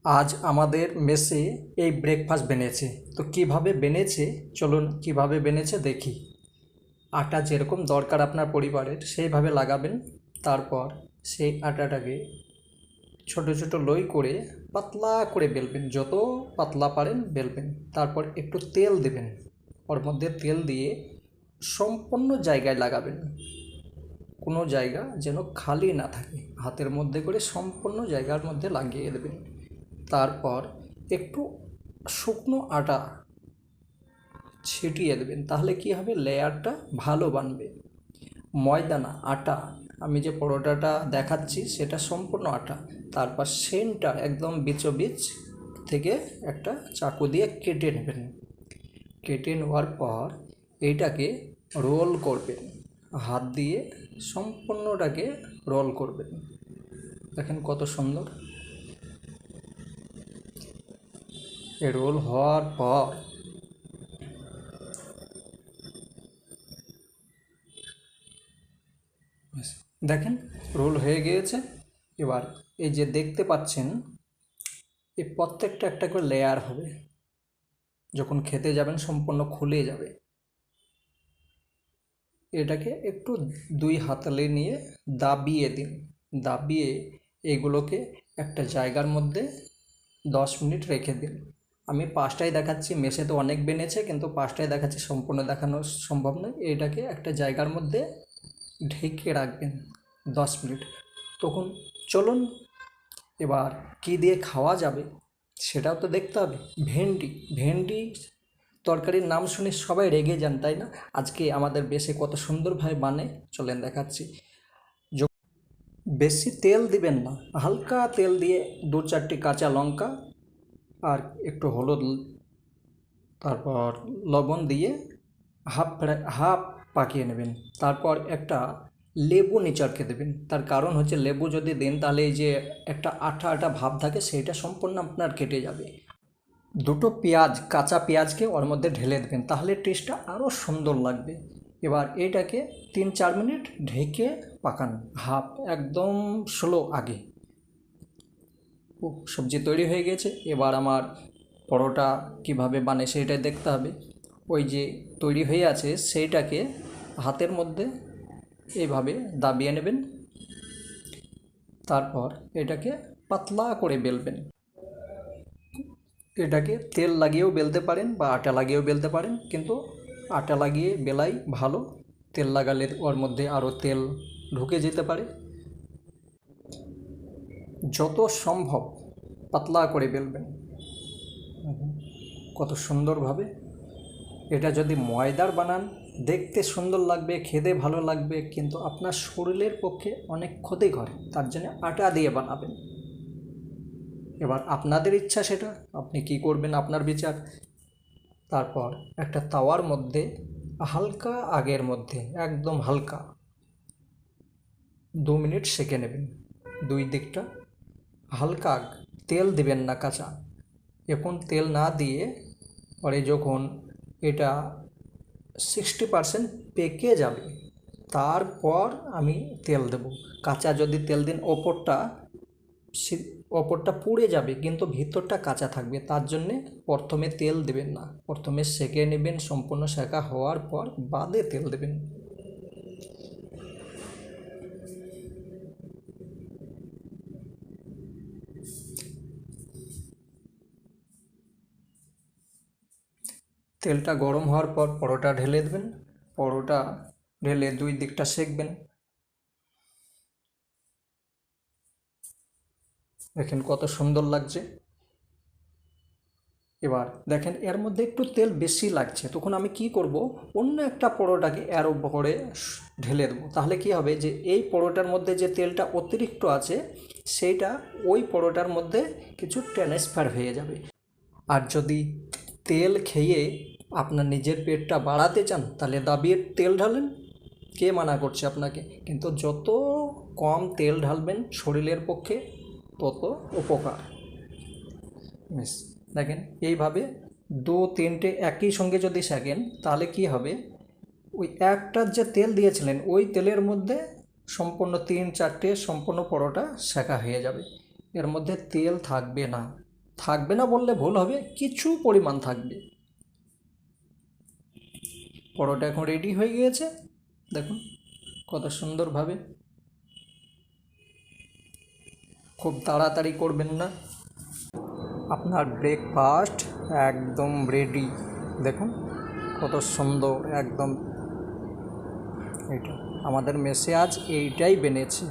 আজ আমাদের মেসে এই ব্রেকফাস্ট বেনেছে। তো কিভাবে বেনেছে চলুন কিভাবে বেনেছে দেখি। আটা যেরকম দরকার আপনার পরিবারের সেইভাবে লাগাবেন। তারপর সেই আটাটাকে ছোট ছোট লই করে পাতলা করে বেলবেন, যত পাতলা পারেন বেলবেন। তারপর একটু তেল দেবেন, ওর মধ্যে তেল দিয়ে সম্পূর্ণ জায়গায় লাগাবেন, কোনো জায়গা যেন খালি না থাকে। হাতের মধ্যে করে সম্পূর্ণ জায়গার মধ্যে লাগিয়ে দেবেন। তারপর একটু শুকনো আটা ছিটিয়ে দেবেন, তাহলে কি হবে, লেয়ারটা ভালো বানবে। ময়দা না, আটা। আমি যে পরোটাটা দেখাচ্ছি সেটা সম্পূর্ণ আটা। তারপর সেন্টার একদম বিচ থেকে একটা চাকু দিয়ে কেটে নেবেন। কেটে নেওয়ার পর এইটাকে রোল করবেন, হাত দিয়ে সম্পূর্ণটাকে রোল করবেন। দেখেন কত সুন্দর। রোল হওয়ার পর দেখেন রোল হয়ে গিয়েছে। এবার এই যে দেখতে পাচ্ছেন, এই প্রত্যেকটা একটা করে লেয়ার হবে, যখন খেতে যাবেন সম্পূর্ণ খুলে যাবে। এটাকে একটু দুই হাতলে নিয়ে দাবিয়ে দিন। দাবিয়ে এগুলোকে একটা জায়গার মধ্যে 10 মিনিট রেখে দিন। আমি 5টায় দেখাচ্ছি, মেসে তো অনেক বেনেছে কিন্তু 5টায় দেখাচ্ছি, সম্পূর্ণ দেখানো সম্ভব নয়। এটাকে একটা জায়গার মধ্যে ঢেকে রাখবেন 10 মিনিট। তখন চলুন এবার কী দিয়ে খাওয়া যাবে সেটাও তো দেখতে হবে। ভেন্ডি ভেন্ডি তরকারির নাম শুনে সবাই রেগে যান, তাই না? আজকে আমাদের বেশে কত সুন্দরভাবে বানে, চলেন দেখাচ্ছি। বেশি তেল দিবেন না, হালকা তেল দিয়ে 2-4টি কাঁচা লঙ্কা আর একটু হলুদ, তারপর লবণ দিয়ে হাফ পাকিয়ে নেবেন। তারপর একটা লেবু নিচড়কে দেবেন। তার কারণ হচ্ছে লেবু যদি দেন তাহলে এই যে একটা আঠা আঠা ভাব থাকে সেইটা সম্পূর্ণ আপনার কেটে যাবে। দুটো পেঁয়াজ, কাঁচা পেঁয়াজকে ওর মধ্যে ঢেলে দেবেন, তাহলে টেস্টটা আরও সুন্দর লাগবে। এবার এটাকে 3-4 মিনিট ঢেকে পাকান, হাফ একদম স্লো আগে। সবজি তৈরি হয়ে গেছে। এবার আমার পরোটা কিভাবে বানে সেইটাই দেখতে হবে। ওই যে তৈরি হয়ে আছে সেইটাকে হাতের মধ্যে এইভাবে দাবিয়ে নেবেন। তারপর এটাকে পাতলা করে বেলবেন। এটাকে তেল লাগিয়েও বেলতে পারেন বা আটা লাগিয়েও বেলতে পারেন, কিন্তু আটা লাগিয়ে বেলাই ভালো। তেল লাগালে ওর মধ্যে আরও তেল ঢুকে যেতে পারে। যত সম্ভব পাতলা করে বেলবেন। কত সুন্দরভাবে। এটা যদি ময়দার বানান দেখতে সুন্দর লাগবে, খেতে ভালো লাগবে, কিন্তু আপনার শরীরের পক্ষে অনেক ক্ষতিকর। তার জন্য আটা দিয়ে বানাবেন। এবার আপনাদের ইচ্ছা, সেটা আপনি কি করবেন আপনার বিচার। তারপর একটা তাওয়ার মধ্যে হালকা আগের মধ্যে একদম হালকা 2 মিনিট সেঁকে নেবেন দুই দিকটা। হালকা তেল দিবেন না কাঁচা। এখন তেল না দিয়ে পরে যখন এটা 60% পেকে যাবে তারপর আমি তেল দেব। কাঁচা যদি তেল দিন ওপরটা পুড়ে যাবে কিন্তু ভিতরটা কাঁচা থাকবে। তার জন্যে প্রথমে তেল দেবেন না, প্রথমে সেঁকে নেবেন, সম্পূর্ণ সেঁকা হওয়ার পর বাদে তেল দেবেন। তেলটা গরম হওয়ার পর পরোটা ঢেলে দেবেন। পরোটা ঢেলে দুই দিকটা সেঁকবেন। দেখেন কত সুন্দর লাগছে। এবার দেখেন এর মধ্যে একটু তেল বেশি লাগছে, তখন আমি কি করব, অন্য একটা পরোটাকে এর উপরে ঢেলে দেবো। তাহলে কি হবে, যে এই পরোটার মধ্যে যে তেলটা অতিরিক্ত আছে সেইটা ওই পরোটার মধ্যে কিছু ট্রান্সফার হয়ে যাবে। আর যদি তেল খেয়ে আপনার নিজের পেটটা বাড়াতে চান তাহলে দাবিয়ে তেল ঢালেন, কে মানা করছে আপনাকে। কিন্তু যত কম তেল ঢালবেন শরীরের পক্ষে তত উপকার। বেশ, দেখেন এইভাবে 2-3টে একই সঙ্গে যদি সেকেন তাহলে কি হবে, ওই একটার যে তেল দিয়েছিলেন ওই তেলের মধ্যে সম্পূর্ণ 3-4টে সম্পূর্ণ পরোটা সেঁকা হয়ে যাবে, এর মধ্যে তেল থাকবে না। থাকবে না বললে ভুল হবে, কিছু পরিমাণ থাকবে। পরোটা এখন রেডি হয়ে গিয়েছে, দেখুন কত সুন্দরভাবে। খুব তাড়াতাড়ি করবেন না, আপনার ব্রেকফাস্ট একদম রেডি। দেখুন কত সুন্দর একদম। এটা আমাদের মেসে আজ এইটাই বেনেছে।